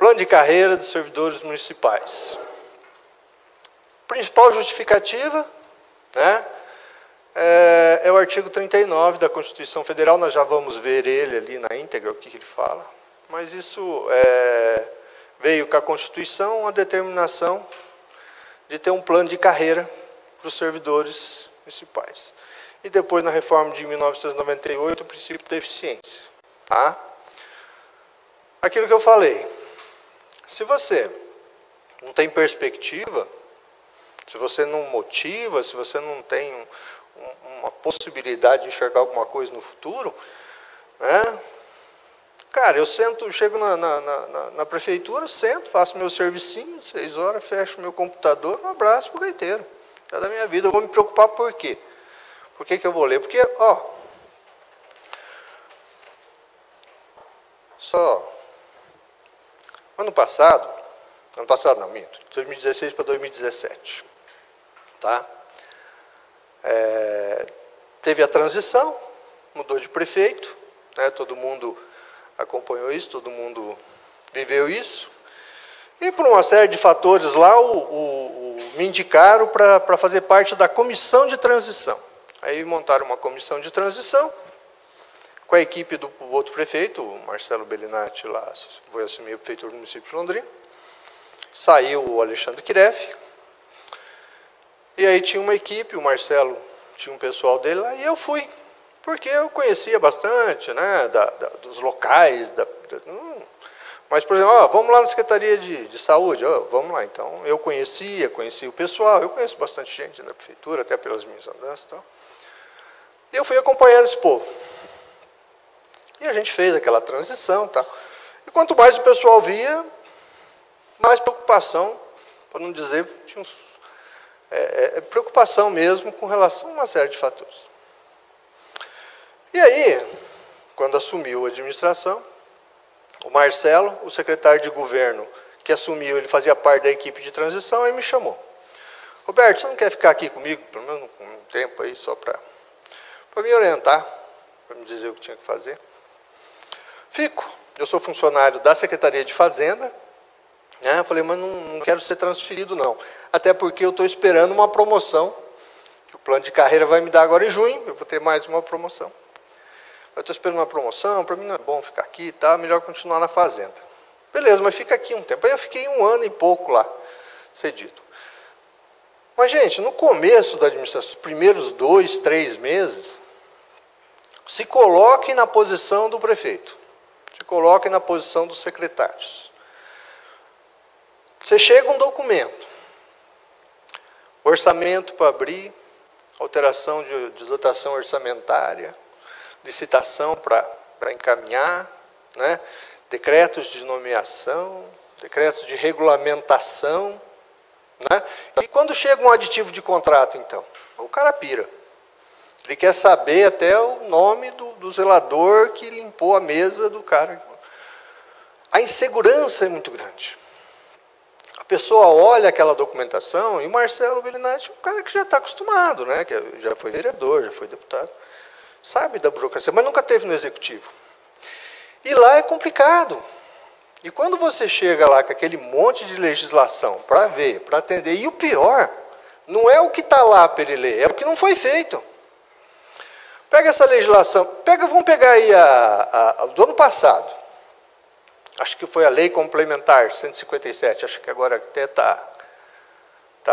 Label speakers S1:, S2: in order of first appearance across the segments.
S1: Plano de carreira dos servidores municipais. Principal justificativa, né, é o artigo 39 da Constituição Federal. Nós já vamos ver ele ali na íntegra, o que ele fala. Mas isso veio com a Constituição a determinação de ter um plano de carreira para os servidores municipais. E depois, na reforma de 1998, o princípio da eficiência. Tá? Aquilo que eu falei. Se você não tem perspectiva, se você não motiva, se você não tem uma possibilidade de enxergar alguma coisa no futuro, né? Cara, eu chego na prefeitura, sento, faço meu servicinho, 6 horas, fecho meu computador, um abraço pro gaiteiro. É da minha vida. Eu vou me preocupar por quê? Por que eu vou ler? Porque, ano passado não, minto, 2016 para 2017, tá? Teve a transição, mudou de prefeito, né? Todo mundo acompanhou isso, todo mundo viveu isso. E por uma série de fatores lá, me indicaram para fazer parte da comissão de transição. Aí montaram uma comissão de transição, com a equipe do outro prefeito, o Marcelo Bellinati, lá foi assumir a prefeitura do município de Londrina. Saiu o Alexandre Kiref. E aí tinha uma equipe, o Marcelo tinha um pessoal dele lá, e eu fui. Porque eu conhecia bastante, né, dos locais. Mas, por exemplo, vamos lá na Secretaria de Saúde. Vamos lá, então. Eu conhecia o pessoal, eu conheço bastante gente na prefeitura, até pelas minhas andanças e tal. E eu fui acompanhando esse povo. E a gente fez aquela transição e tal. E quanto mais o pessoal via, mais preocupação, para não dizer, tinha preocupação mesmo com relação a uma série de fatores. E aí, quando assumiu a administração, o Marcelo, o secretário de governo que assumiu, ele fazia parte da equipe de transição, aí me chamou. Roberto, você não quer ficar aqui comigo, pelo menos um tempo aí, só para me orientar, para me dizer o que tinha que fazer? Fico. Eu sou funcionário da Secretaria de Fazenda, né? Eu falei, mas não quero ser transferido, não. Até porque eu estou esperando uma promoção. O plano de carreira vai me dar agora em junho, eu vou ter mais uma promoção. Eu estou esperando uma promoção, para mim não é bom ficar aqui, tá? Melhor continuar na Fazenda. Beleza, mas fica aqui um tempo. Aí eu fiquei 1 ano e pouco lá, cedido. Mas, gente, no começo da administração, os primeiros 2, 3 meses, se coloquem na posição do prefeito. Se coloquem na posição dos secretários. Você chega um documento, orçamento para abrir, alteração de dotação orçamentária, licitação para encaminhar, né? Decretos de nomeação, decretos de regulamentação, né? E quando chega um aditivo de contrato, então, o cara pira. Ele quer saber até o nome do zelador que limpou a mesa do cara. A insegurança é muito grande. A pessoa olha aquela documentação, e o Marcelo Bellinati é um cara que já está acostumado, né? Que já foi vereador, já foi deputado, sabe da burocracia, mas nunca teve no executivo. E lá é complicado. E quando você chega lá com aquele monte de legislação para ver, para atender, e o pior, não é o que está lá para ele ler, é o que não foi feito. Pega essa legislação, vamos pegar aí a do ano passado. Acho que foi a Lei Complementar 157, acho que agora até está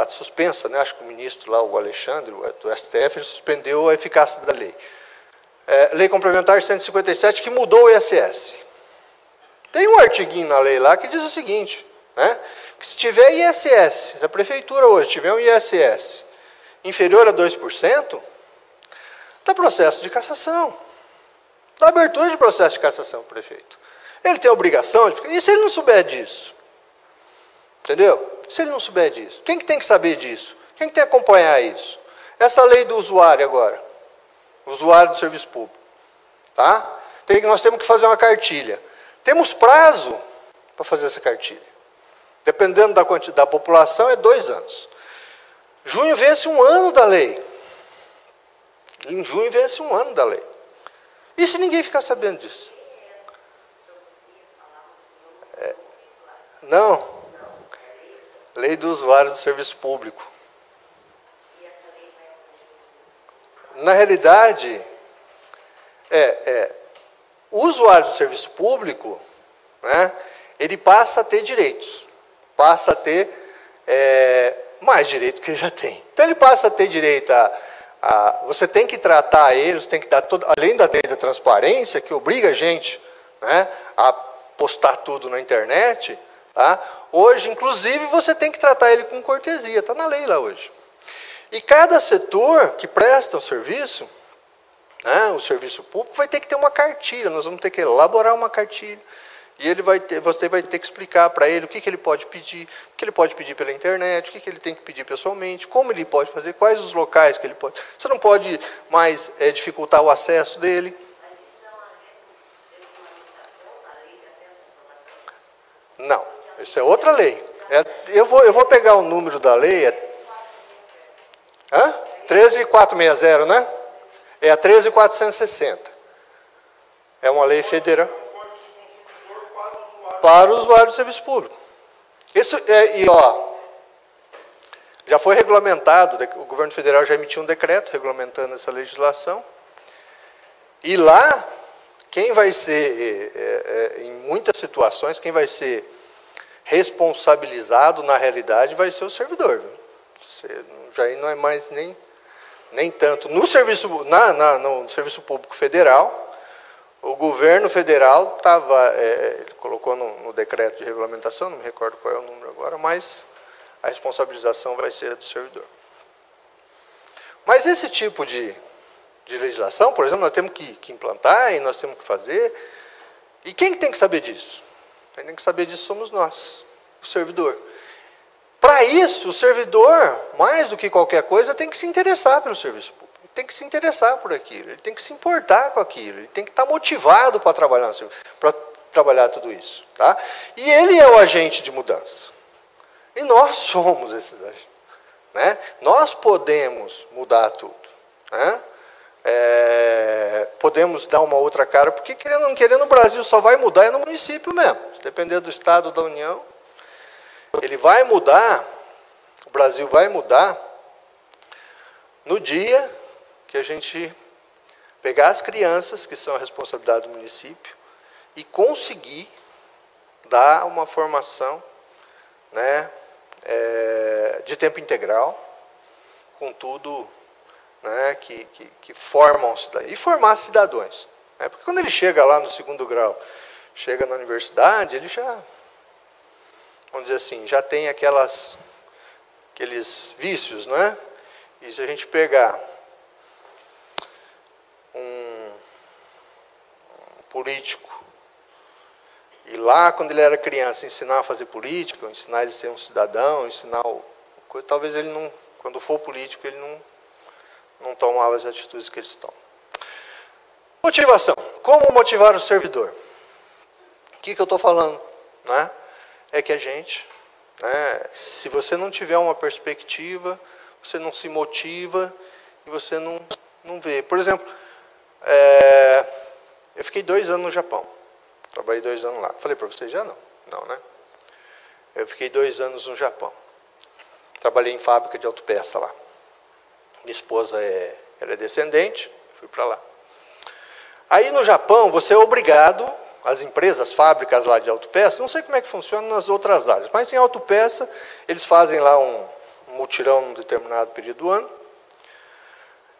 S1: suspensa, né? Acho que o ministro lá, o Alexandre, do STF, suspendeu a eficácia da lei. Lei Complementar 157, que mudou o ISS. Tem um artiguinho na lei lá que diz o seguinte, né? Que se tiver ISS, se a prefeitura hoje tiver um ISS inferior a 2%, dá processo de cassação. Dá abertura de processo de cassação para o prefeito. Ele tem a obrigação de ficar... E se ele não souber disso? Entendeu? Se ele não souber disso. Quem que tem que saber disso? Quem que tem que acompanhar isso? Essa lei do usuário agora. Usuário do serviço público. Tá? Nós temos que fazer uma cartilha. Temos prazo para fazer essa cartilha. Dependendo da quantidade da população, é 2 anos. Junho vence 1 ano da lei. Em junho vence 1 ano da lei. E se ninguém ficar sabendo disso? Não. Lei do usuário do serviço público. Na realidade, o usuário do serviço público, né, ele passa a ter direitos, passa a ter mais direito que ele já tem. Então ele passa a ter direito você tem que tratar ele, você tem que dar além da lei da transparência, que obriga a gente, né, a postar tudo na internet, tá? Hoje, inclusive, você tem que tratar ele com cortesia, está na lei lá hoje. E cada setor que presta o serviço, né, o serviço público, vai ter que ter uma cartilha, nós vamos ter que elaborar uma cartilha. E você vai ter que explicar para ele o que ele pode pedir, o que ele pode pedir pela internet, o que ele tem que pedir pessoalmente, como ele pode fazer, quais os locais que ele pode. Você não pode mais dificultar o acesso dele.
S2: Mas isso é uma regulamentação da lei de acesso à informação?
S1: Não, isso é outra lei. Eu vou pegar o número da lei. 13460, né? É a 13460. É uma lei federal. Para o usuário do serviço público. Isso já foi regulamentado, o governo federal já emitiu um decreto regulamentando essa legislação. E lá, quem vai ser, em muitas situações, quem vai ser responsabilizado na realidade vai ser o servidor. Já não é mais nem tanto. No serviço, no serviço público federal, o governo federal colocou no decreto de regulamentação, não me recordo qual é o número agora, mas a responsabilização vai ser do servidor. Mas esse tipo de legislação, por exemplo, nós temos que implantar e nós temos que fazer. E quem tem que saber disso? Quem tem que saber disso somos nós, o servidor. Para isso, o servidor, mais do que qualquer coisa, tem que se interessar pelo serviço público. Tem que se interessar por aquilo, ele tem que se importar com aquilo, ele tem que estar motivado para trabalhar tudo isso. Tá? E ele é o agente de mudança. E nós somos esses agentes. Né? Nós podemos mudar tudo. Né? Podemos dar uma outra cara, porque querendo ou não querendo, o Brasil só vai mudar no município mesmo. Se depender do Estado, da União, ele vai mudar, o Brasil vai mudar no dia que a gente pegar as crianças, que são a responsabilidade do município, e conseguir dar uma formação, né, de tempo integral, com tudo, né, que formam cidadãos. E formar cidadãos. Né, porque quando ele chega lá no 2º grau, chega na universidade, ele já, vamos dizer assim, já tem aqueles vícios, não é? E se a gente pegar um político e lá, quando ele era criança, ensinar a fazer política, ensinar ele a ser um cidadão, talvez ele não, quando for político, ele não tomava as atitudes que eles tomam. Motivação. Como motivar o servidor? O que eu estou falando? Né? É que a gente, né, se você não tiver uma perspectiva, você não se motiva e você não vê. Por exemplo, eu fiquei 2 anos no Japão. Trabalhei 2 anos lá. Falei para vocês já não? Não, né? Eu fiquei 2 anos no Japão. Trabalhei em fábrica de autopeça lá. Minha esposa ela é descendente, fui para lá. Aí no Japão, você é obrigado, as empresas, as fábricas lá de autopeça, não sei como é que funciona nas outras áreas, mas em autopeça, eles fazem lá um mutirão num determinado período do ano.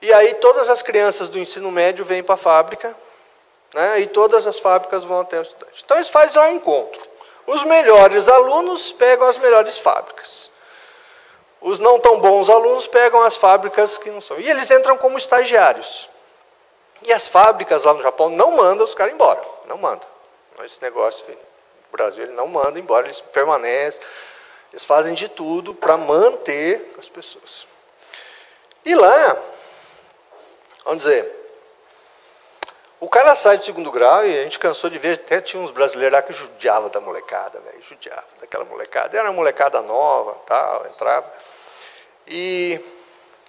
S1: E aí todas as crianças do ensino médio vêm para a fábrica, né, e todas as fábricas vão até o estudante. Então eles fazem lá um encontro. Os melhores alunos pegam as melhores fábricas. Os não tão bons alunos pegam as fábricas que não são. E eles entram como estagiários. E as fábricas lá no Japão não mandam os caras embora. Não mandam. Esse negócio no Brasil, ele não manda embora, eles permanecem. Eles fazem de tudo para manter as pessoas. E lá, vamos dizer, o cara sai do 2º grau e a gente cansou de ver, até tinha uns brasileiros lá que judiavam da molecada, velho, judiavam daquela molecada. Era uma molecada nova, tal, entrava. E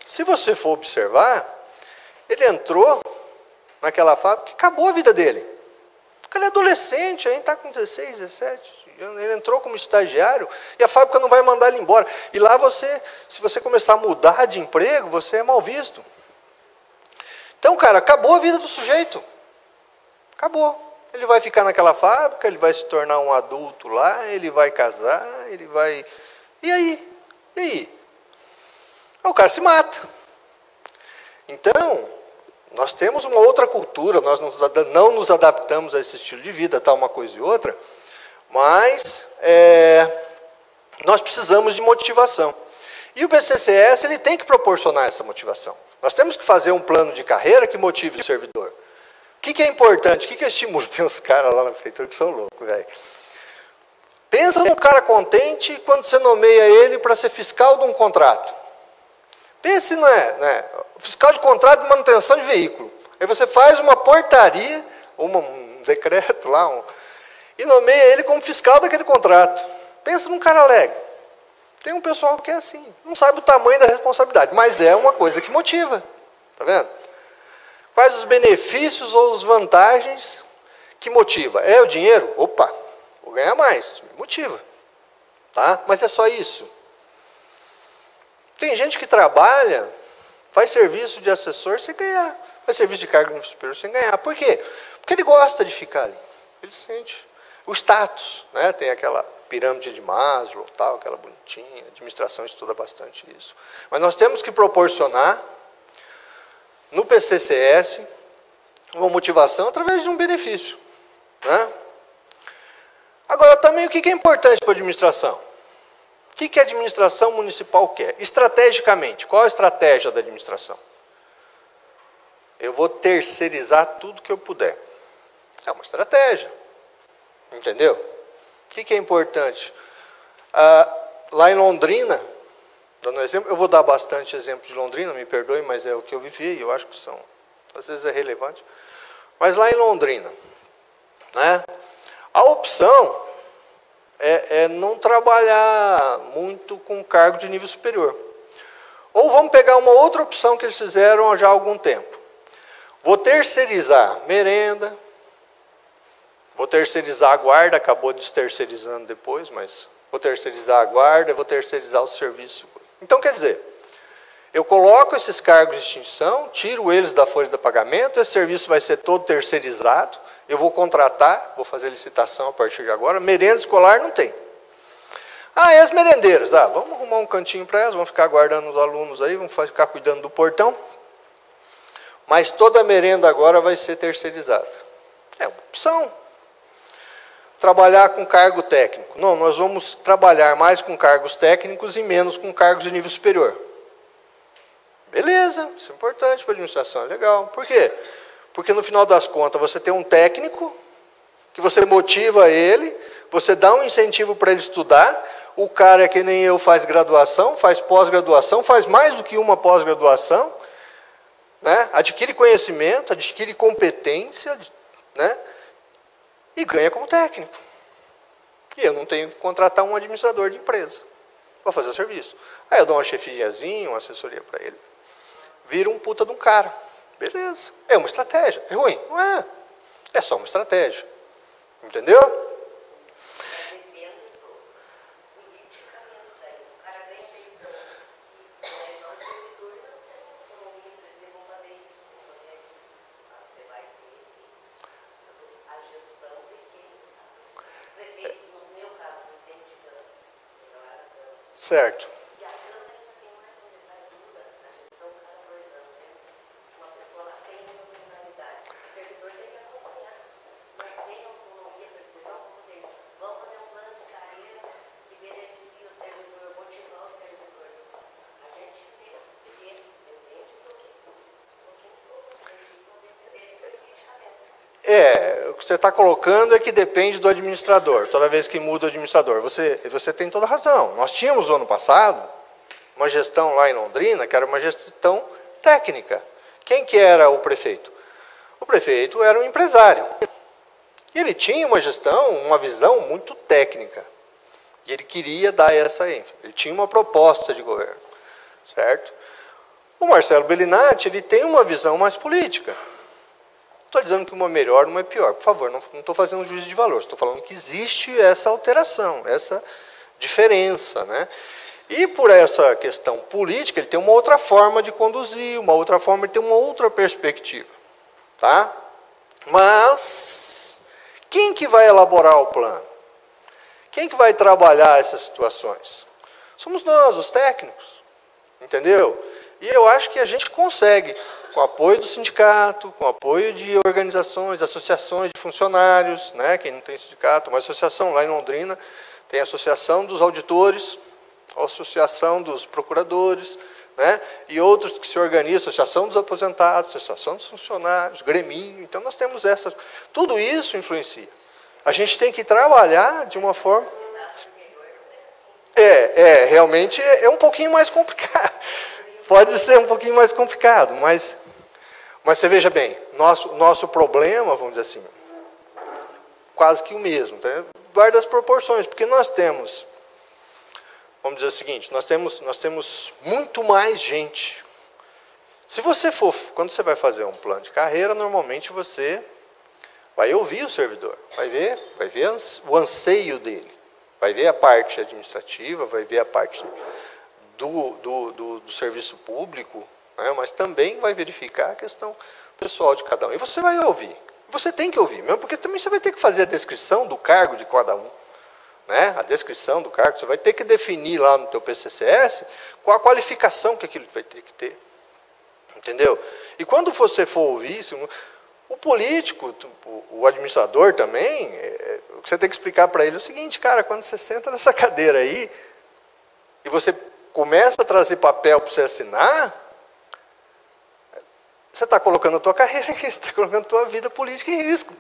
S1: se você for observar, ele entrou naquela fábrica e acabou a vida dele. Porque ele é adolescente, ainda está com 16, 17, Ele entrou como estagiário e a fábrica não vai mandar ele embora. E lá se você começar a mudar de emprego, você é mal visto. Então, cara, acabou a vida do sujeito. Acabou. Ele vai ficar naquela fábrica, ele vai se tornar um adulto lá, ele vai casar, ele vai... E aí? E aí? O cara se mata. Então, nós temos uma outra cultura, nós não nos adaptamos a esse estilo de vida, tal uma coisa e outra, mas nós precisamos de motivação. E o BCCS ele tem que proporcionar essa motivação. Nós temos que fazer um plano de carreira que motive o servidor. O que é importante? O que é estímulo? Tem uns caras lá na prefeitura que são loucos, velho. Pensa num cara contente quando você nomeia ele para ser fiscal de um contrato. Pense, não é? Fiscal de contrato de manutenção de veículo. Aí você faz uma portaria, um decreto lá, e nomeia ele como fiscal daquele contrato. Pensa num cara alegre. Tem um pessoal que é assim, não sabe o tamanho da responsabilidade, mas é uma coisa que motiva. Tá vendo? Quais os benefícios ou as vantagens que motiva? É o dinheiro? Opa, vou ganhar mais, me motiva. Tá? Mas é só isso. Tem gente que trabalha, faz serviço de assessor sem ganhar, faz serviço de cargo superior sem ganhar. Por quê? Porque ele gosta de ficar ali. Ele sente o status, né? Tem aquela pirâmide de Maslow, tal, aquela bonitinha, a administração estuda bastante isso. Mas nós temos que proporcionar no PCCS uma motivação através de um benefício. Né? Agora, também o que é importante para a administração? O que a administração municipal quer? Estrategicamente, qual a estratégia da administração? Eu vou terceirizar tudo que eu puder. É uma estratégia. Entendeu? O que é importante? Lá em Londrina, dando um exemplo, eu vou dar bastante exemplo de Londrina, me perdoe, mas é o que eu vivi, eu acho que são, às vezes é relevante. Mas lá em Londrina, né, a opção é não trabalhar muito com cargo de nível superior. Ou vamos pegar uma outra opção que eles fizeram já há algum tempo. Vou terceirizar merenda, vou terceirizar a guarda, acabou desterceirizando depois, mas vou terceirizar a guarda, vou terceirizar o serviço. Então, quer dizer, eu coloco esses cargos de extinção, tiro eles da folha de pagamento, esse serviço vai ser todo terceirizado, eu vou contratar, vou fazer licitação a partir de agora, merenda escolar não tem. E as merendeiras? Vamos arrumar um cantinho para elas, vamos ficar guardando os alunos aí, vamos ficar cuidando do portão, mas toda a merenda agora vai ser terceirizada. É uma opção. Trabalhar com cargo técnico. Não, nós vamos trabalhar mais com cargos técnicos e menos com cargos de nível superior. Beleza, isso é importante para a administração, é legal. Por quê? Porque no final das contas você tem um técnico, que você motiva ele, você dá um incentivo para ele estudar, o cara é que nem eu, faz graduação, faz pós-graduação, faz mais do que uma pós-graduação, né? Adquire conhecimento, adquire competência, né? E ganha como técnico. E eu não tenho que contratar um administrador de empresa para fazer o serviço. Aí eu dou uma chefiazinha, uma assessoria para ele. Vira um puta de um cara. Beleza. É uma estratégia. É ruim? Não é. É só uma estratégia. Entendeu? Certo.
S2: E a Câmara tem mais um detalhe dura na gestão cada 2 anos, né? Uma pessoa lá tem uma oportunidade. O servidor tem que acompanhar. Não tem autonomia para dizer, vamos fazer um plano de carreira que beneficie o servidor, motivar o servidor. A gente depende do que
S1: o que você está colocando é que depende do administrador, toda vez que muda o administrador. Você tem toda a razão. Nós tínhamos, no ano passado, uma gestão lá em Londrina, que era uma gestão técnica. Quem que era o prefeito? O prefeito era um empresário. E ele tinha uma gestão, uma visão muito técnica. E ele queria dar essa ênfase. Ele tinha uma proposta de governo. Certo? O Marcelo Bellinati, ele tem uma visão mais política. estou dizendo que uma é melhor, uma é pior. Por favor, não estou fazendo juízo de valor. Estou falando que existe essa alteração, essa diferença, né? E por essa questão política, ele tem uma outra forma de conduzir, uma outra forma de ter uma outra perspectiva. Tá? Mas, quem que vai elaborar o plano? Quem que vai trabalhar essas situações? Somos nós, os técnicos. Entendeu? E eu acho que a gente consegue, com o apoio do sindicato, com o apoio de organizações, associações de funcionários, né? Quem não tem sindicato, uma associação lá em Londrina, tem a Associação dos Auditores, a Associação dos Procuradores, né? E outros que se organizam, Associação dos Aposentados, Associação dos Funcionários, Greminho. Então, nós temos essas. Tudo isso influencia. A gente tem que trabalhar de uma forma... realmente é um pouquinho mais complicado. Pode ser um pouquinho mais complicado, mas você veja bem, nosso problema, vamos dizer assim, quase que o mesmo. Tá? Guarda as proporções, porque nós temos... Vamos dizer o seguinte, nós temos muito mais gente. Se você for, quando você vai fazer um plano de carreira, normalmente você vai ouvir o servidor, vai ver o anseio dele, vai ver a parte administrativa, vai ver a parte do serviço público, né, mas também vai verificar a questão pessoal de cada um. E você vai ouvir, você tem que ouvir, mesmo porque também você vai ter que fazer a descrição do cargo de cada um. Né? A descrição do cargo, você vai ter que definir lá no teu PCCS qual a qualificação que aquilo vai ter que ter. Entendeu? E quando você for ouvir isso, o político, o administrador também, o que você tem que explicar para ele é o seguinte, cara, quando você senta nessa cadeira aí, e você começa a trazer papel para você assinar, você está colocando a tua carreira em risco, você está colocando a tua vida política em risco.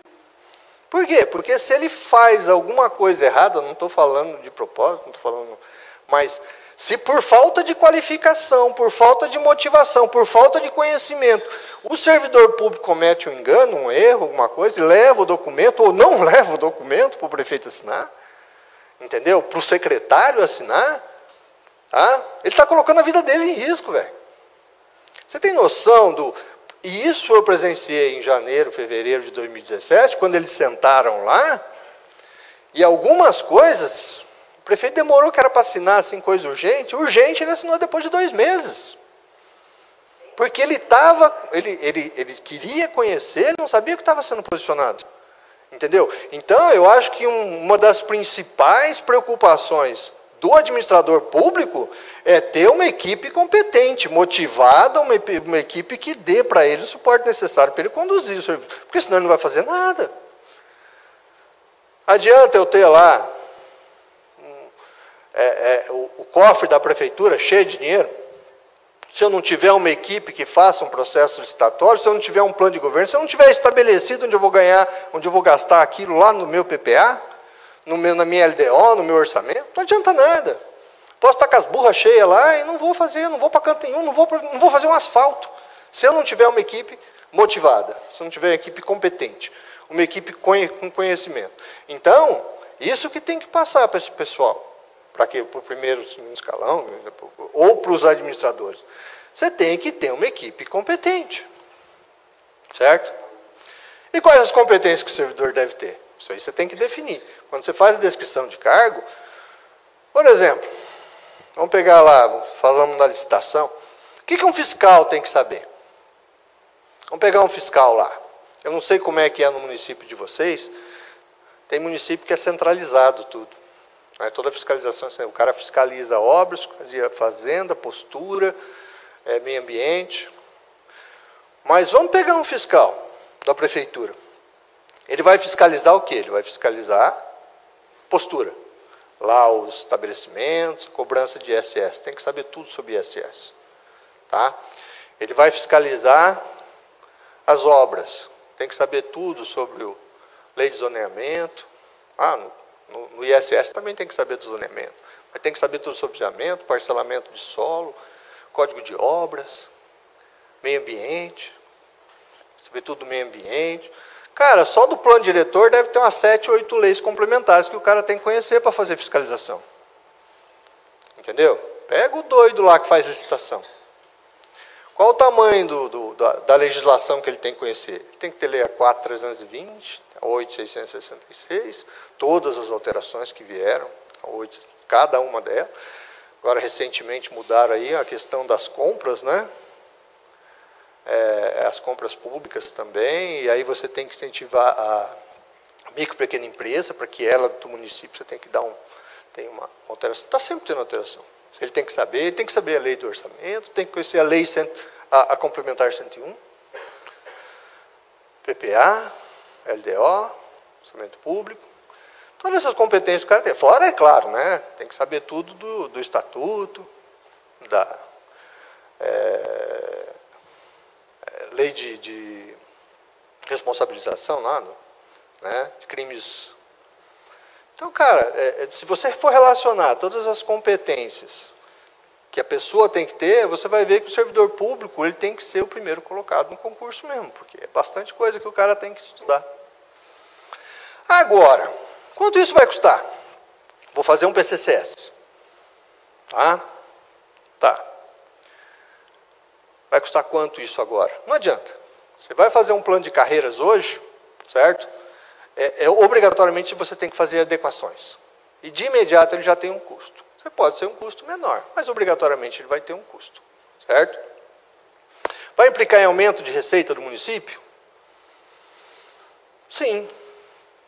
S1: Por quê? Porque se ele faz alguma coisa errada, eu não estou falando de propósito, não estou falando, mas se por falta de qualificação, por falta de motivação, por falta de conhecimento, o servidor público comete um engano, um erro, alguma coisa, e leva o documento, ou não leva o documento para o prefeito assinar, entendeu? Para o secretário assinar, tá? Ele está colocando a vida dele em risco, velho. Você tem noção do... E isso eu presenciei em janeiro, fevereiro de 2017, quando eles sentaram lá, e algumas coisas, o prefeito demorou que era para assinar assim, coisa urgente, ele assinou depois de 2 meses. Porque ele queria conhecer, ele não sabia que estava sendo posicionado. Entendeu? Então, eu acho que uma das principais preocupações do administrador público é ter uma equipe competente, motivada, uma equipe que dê para ele o suporte necessário para ele conduzir o serviço. Porque senão ele não vai fazer nada. Adianta eu ter lá o cofre da prefeitura cheio de dinheiro, se eu não tiver uma equipe que faça um processo licitatório, se eu não tiver um plano de governo, se eu não tiver estabelecido onde eu vou ganhar, onde eu vou gastar aquilo lá no meu PPA, na minha LDO, no meu orçamento, não adianta nada. Posso estar com as burras cheias lá e não vou para canto nenhum, não vou fazer um asfalto. Se eu não tiver uma equipe motivada, se eu não tiver uma equipe competente, uma equipe com conhecimento. Então, isso que tem que passar para esse pessoal, para o primeiro, segundo escalão, ou para os administradores. Você tem que ter uma equipe competente. Certo? E quais as competências que o servidor deve ter? Isso aí você tem que definir. Quando você faz a descrição de cargo, por exemplo, vamos pegar lá, falamos na licitação, o que um fiscal tem que saber? Vamos pegar um fiscal lá. Eu não sei como é que é no município de vocês, tem município que é centralizado tudo. Né? Toda a fiscalização, o cara fiscaliza obras, fazenda, postura, meio ambiente. Mas vamos pegar um fiscal da prefeitura. Ele vai fiscalizar o quê? Ele vai fiscalizar postura. Lá os estabelecimentos, cobrança de ISS. Tem que saber tudo sobre ISS. Tá? Ele vai fiscalizar as obras. Tem que saber tudo sobre a lei de zoneamento. No ISS também tem que saber do zoneamento. Mas tem que saber tudo sobre zoneamento, parcelamento de solo, código de obras, meio ambiente. Saber tudo do meio ambiente. Cara, só do plano diretor deve ter umas 7, 8 leis complementares que o cara tem que conhecer para fazer fiscalização. Entendeu? Pega o doido lá que faz licitação. Qual o tamanho da legislação que ele tem que conhecer? Ele tem que ter Lei 4.320, a 8.666, todas as alterações que vieram, a 8, cada uma delas. Agora, recentemente, mudaram aí a questão das compras, né? As compras públicas também, e aí você tem que incentivar a micro e pequena empresa, para que ela, do município, você tem que dar tem uma alteração. Está sempre tendo alteração. Ele tem que saber a lei do orçamento, tem que conhecer a lei, a complementar 101, PPA, LDO, orçamento público. Todas essas competências o cara tem. Fora, é claro, né? Tem que saber tudo do estatuto, da lei de responsabilização lá, né? De crimes. Então, cara, se você for relacionar todas as competências que a pessoa tem que ter, você vai ver que o servidor público ele tem que ser o primeiro colocado no concurso mesmo, porque é bastante coisa que o cara tem que estudar. Agora, quanto isso vai custar? Vou fazer um PCCS. Tá. Vai custar quanto isso agora? Não adianta. Você vai fazer um plano de carreiras hoje, certo? Obrigatoriamente você tem que fazer adequações. E de imediato ele já tem um custo. Você pode ser um custo menor, mas obrigatoriamente ele vai ter um custo, certo? Vai implicar em aumento de receita do município? Sim.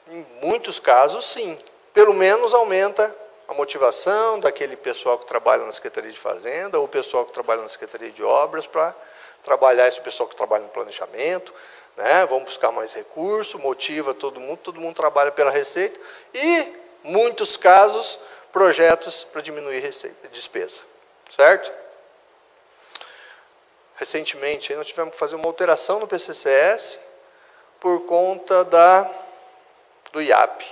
S1: Em muitos casos, sim. Pelo menos aumenta a motivação daquele pessoal que trabalha na Secretaria de Fazenda, ou o pessoal que trabalha na Secretaria de Obras, para trabalhar esse pessoal que trabalha no planejamento, né? Vamos buscar mais recursos, motiva todo mundo trabalha pela receita, e, muitos casos, projetos para diminuir receita, despesa, certo? Recentemente, nós tivemos que fazer uma alteração no PCCS por conta do IAP,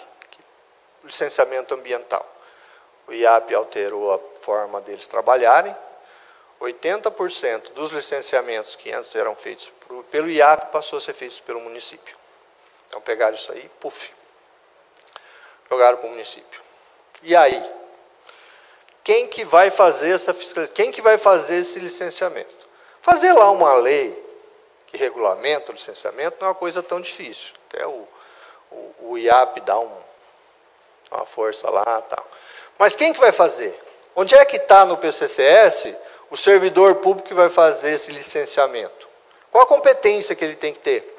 S1: licenciamento ambiental. O IAP alterou a forma deles trabalharem. 80% dos licenciamentos que antes eram feitos pelo IAP passou a ser feitos pelo município. Então pegaram isso aí, jogaram para o município. E aí? Quem que vai fazer essa fiscalização? Quem que vai fazer esse licenciamento? Fazer lá uma lei que regulamenta o licenciamento não é uma coisa tão difícil. Até o IAP dá uma força lá e tal. Mas quem que vai fazer? Onde é que está no PCCS o servidor público que vai fazer esse licenciamento? Qual a competência que ele tem que ter?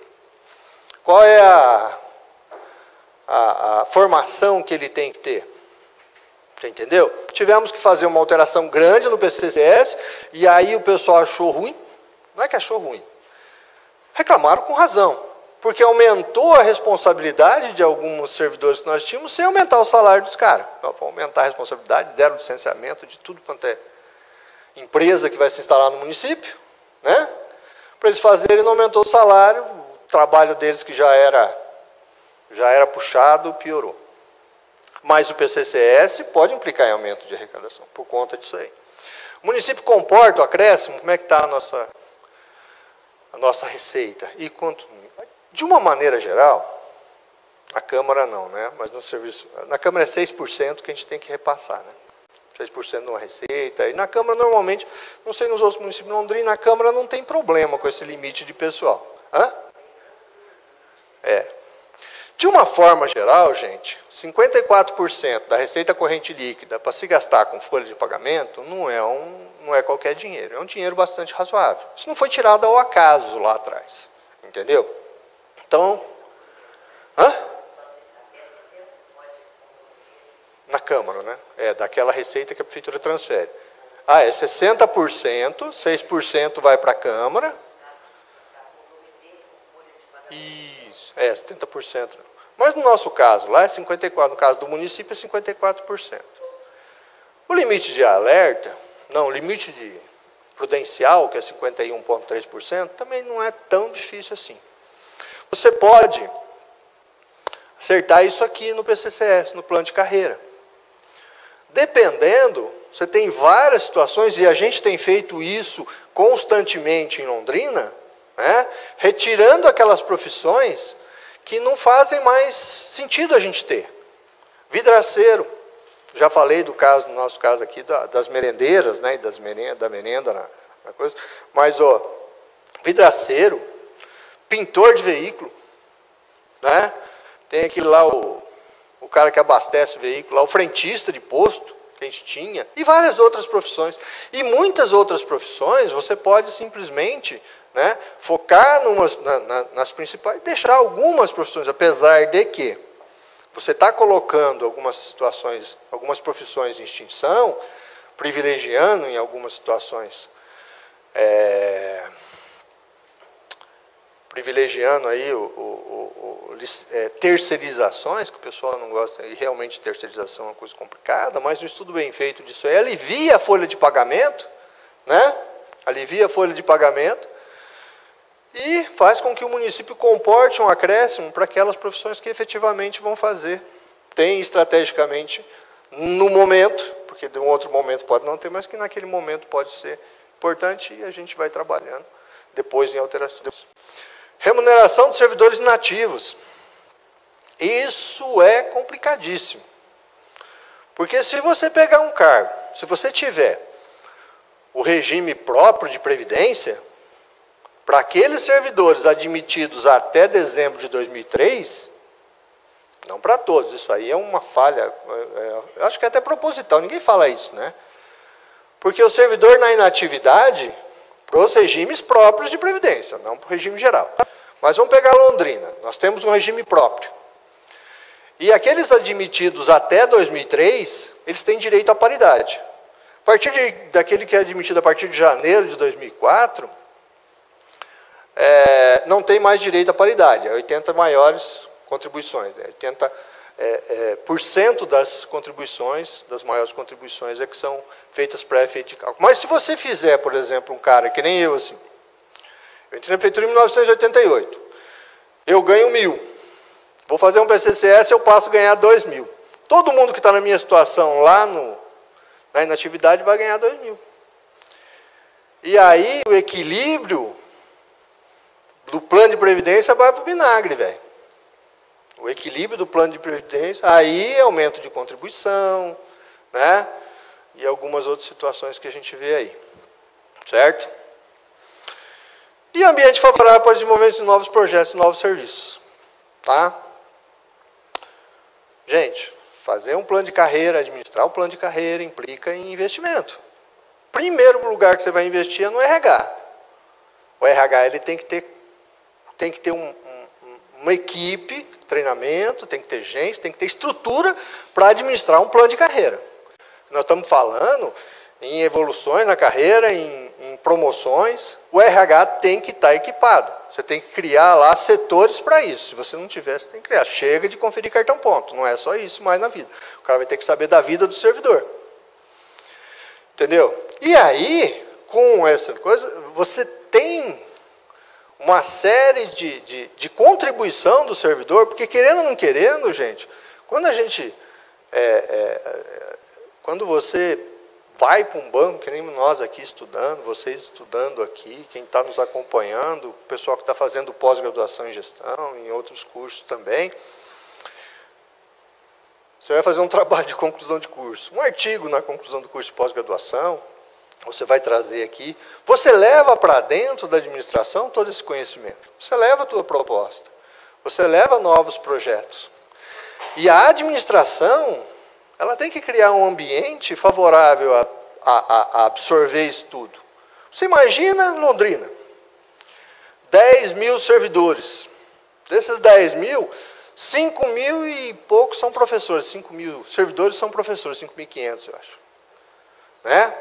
S1: Qual é a formação que ele tem que ter? Você entendeu? Tivemos que fazer uma alteração grande no PCCS, e aí o pessoal achou ruim. Não é que achou ruim. Reclamaram com razão. Porque aumentou a responsabilidade de alguns servidores que nós tínhamos, sem aumentar o salário dos caras. Vamos aumentar a responsabilidade, deram licenciamento de tudo quanto é empresa que vai se instalar no município, né? Para eles fazerem, não aumentou o salário, o trabalho deles que já era puxado, piorou. Mas o PCCS pode implicar em aumento de arrecadação, por conta disso aí. O município comporta o acréscimo? Como é que está a nossa receita? E quanto? De uma maneira geral, a Câmara não, né? Mas no serviço, na Câmara é 6% que a gente tem que repassar, né? 6% de uma receita. E na Câmara, normalmente, não sei nos outros municípios de Londrina, na Câmara não tem problema com esse limite de pessoal. De uma forma geral, gente, 54% da receita corrente líquida para se gastar com folha de pagamento não é qualquer dinheiro. É um dinheiro bastante razoável. Isso não foi tirado ao acaso lá atrás. Entendeu? Então, na Câmara, né? Daquela receita que a Prefeitura transfere. É 60%, 6% vai para a Câmara. Isso, 70%. Mas no nosso caso, lá é 54%, no caso do município é 54%. O limite de alerta, o limite de prudencial, que é 51,3%, também não é tão difícil assim. Você pode acertar isso aqui no PCCS, no plano de carreira. Dependendo, você tem várias situações, e a gente tem feito isso constantemente em Londrina, né, retirando aquelas profissões que não fazem mais sentido a gente ter. Vidraceiro, já falei do nosso caso aqui, das merendeiras, né, da merenda uma coisa. Mas, ó, vidraceiro, pintor de veículo, né? Tem aquele lá, o cara que abastece o veículo, lá, o frentista de posto, que a gente tinha, e várias outras profissões. E muitas outras profissões, você pode simplesmente, né, focar nas principais, deixar algumas profissões, apesar de que você está colocando algumas situações, algumas profissões em extinção, privilegiando em algumas situações, privilegiando aí terceirizações, que o pessoal não gosta, e realmente terceirização é uma coisa complicada, mas um estudo bem feito disso aí alivia a folha de pagamento, né? Alivia a folha de pagamento e faz com que o município comporte um acréscimo para aquelas profissões que efetivamente vão fazer. Tem estrategicamente no momento, porque de um outro momento pode não ter, mas que naquele momento pode ser importante e a gente vai trabalhando depois em alterações. Remuneração dos servidores inativos. Isso é complicadíssimo. Porque se você pegar um cargo, se você tiver o regime próprio de previdência, para aqueles servidores admitidos até dezembro de 2003, não para todos, isso aí é uma falha, eu acho que é até proposital, ninguém fala isso, né? Porque o servidor na inatividade, para os regimes próprios de previdência, não para o regime geral. Mas vamos pegar Londrina, nós temos um regime próprio. E aqueles admitidos até 2003, eles têm direito à paridade. A partir daquele que é admitido a partir de janeiro de 2004, não tem mais direito à paridade, é 80 maiores contribuições, 80% das contribuições, das maiores contribuições, é que são feitas pré-efeito de cálculo. Mas se você fizer, por exemplo, um cara que nem eu, assim, eu entrei na prefeitura em 1988, eu ganho 1.000, vou fazer um PCCS, eu passo a ganhar 2.000. Todo mundo que está na minha situação lá na inatividade vai ganhar 2.000. E aí o equilíbrio do plano de previdência vai para o vinagre, velho. O equilíbrio do plano de previdência, aí aumento de contribuição, né? E algumas outras situações que a gente vê aí. Certo? E ambiente favorável para o desenvolvimento de novos projetos e novos serviços. Tá? Gente, fazer um plano de carreira, administrar um plano de carreira implica em investimento. Primeiro lugar que você vai investir é no RH. O RH ele tem que ter uma equipe, treinamento, tem que ter gente, tem que ter estrutura para administrar um plano de carreira. Nós estamos falando em evoluções na carreira, em promoções. O RH tem que estar equipado. Você tem que criar lá setores para isso. Se você não tiver, você tem que criar. Chega de conferir cartão ponto. Não é só isso mais na vida. O cara vai ter que saber da vida do servidor. Entendeu? E aí, com essa coisa, você tem uma série de contribuição do servidor, porque querendo ou não querendo, gente, quando você vai para um banco, que nem nós aqui estudando, vocês estudando aqui, quem está nos acompanhando, o pessoal que está fazendo pós-graduação em gestão, em outros cursos também, você vai fazer um trabalho de conclusão de curso, um artigo na conclusão do curso de pós-graduação, você vai trazer aqui, você leva para dentro da administração todo esse conhecimento, você leva a tua proposta, você leva novos projetos. E a administração, ela tem que criar um ambiente favorável a absorver isso tudo. Você imagina Londrina, 10.000 servidores, desses 10.000, 5.000 e poucos são professores, 5.000 servidores são professores, 5.500 eu acho. Né?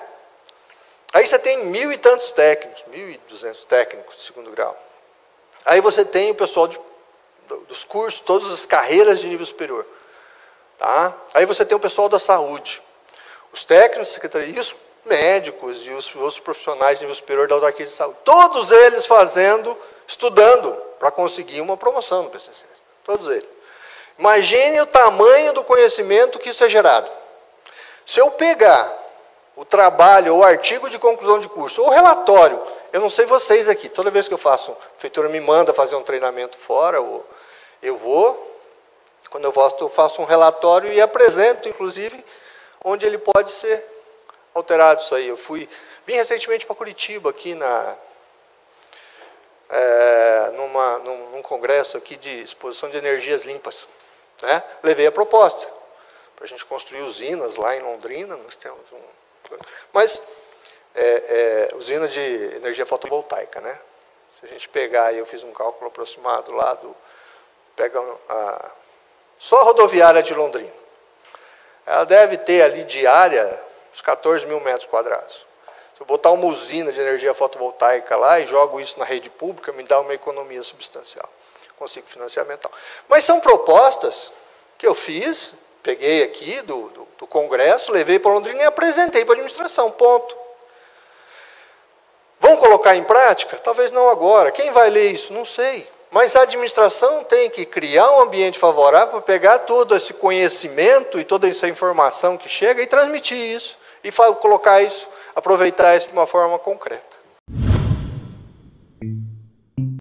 S1: Aí você tem 1.000 e tantos técnicos, 1.200 técnicos de segundo grau. Aí você tem o pessoal dos cursos, todas as carreiras de nível superior. Tá? Aí você tem o pessoal da saúde, os técnicos, secretarias, os médicos e os profissionais de nível superior da autarquia de saúde. Todos eles estudando para conseguir uma promoção no PCC. Todos eles. Imagine o tamanho do conhecimento que isso é gerado. Se eu pegar o trabalho, ou o artigo de conclusão de curso, ou o relatório, eu não sei vocês aqui, toda vez que eu faço, a prefeitura me manda fazer um treinamento fora, eu vou, quando eu volto eu faço um relatório e apresento, inclusive, onde ele pode ser alterado isso aí. Eu fui Vim recentemente para Curitiba, aqui num congresso aqui de exposição de energias limpas. Né? Levei a proposta para a gente construir usinas lá em Londrina. Nós temos mas usina de energia fotovoltaica, né? Se a gente pegar, eu fiz um cálculo aproximado lá pega só a rodoviária de Londrina. Ela deve ter ali de área uns 14 mil metros quadrados. Se eu botar uma usina de energia fotovoltaica lá e jogo isso na rede pública, me dá uma economia substancial. Consigo financiamento. Mas são propostas que eu fiz, peguei aqui do Congresso, levei para Londrina e apresentei para a administração, ponto. Vão colocar em prática? Talvez não agora. Quem vai ler isso? Não sei. Mas a administração tem que criar um ambiente favorável para pegar todo esse conhecimento e toda essa informação que chega e transmitir isso. E colocar isso, aproveitar isso de uma forma concreta.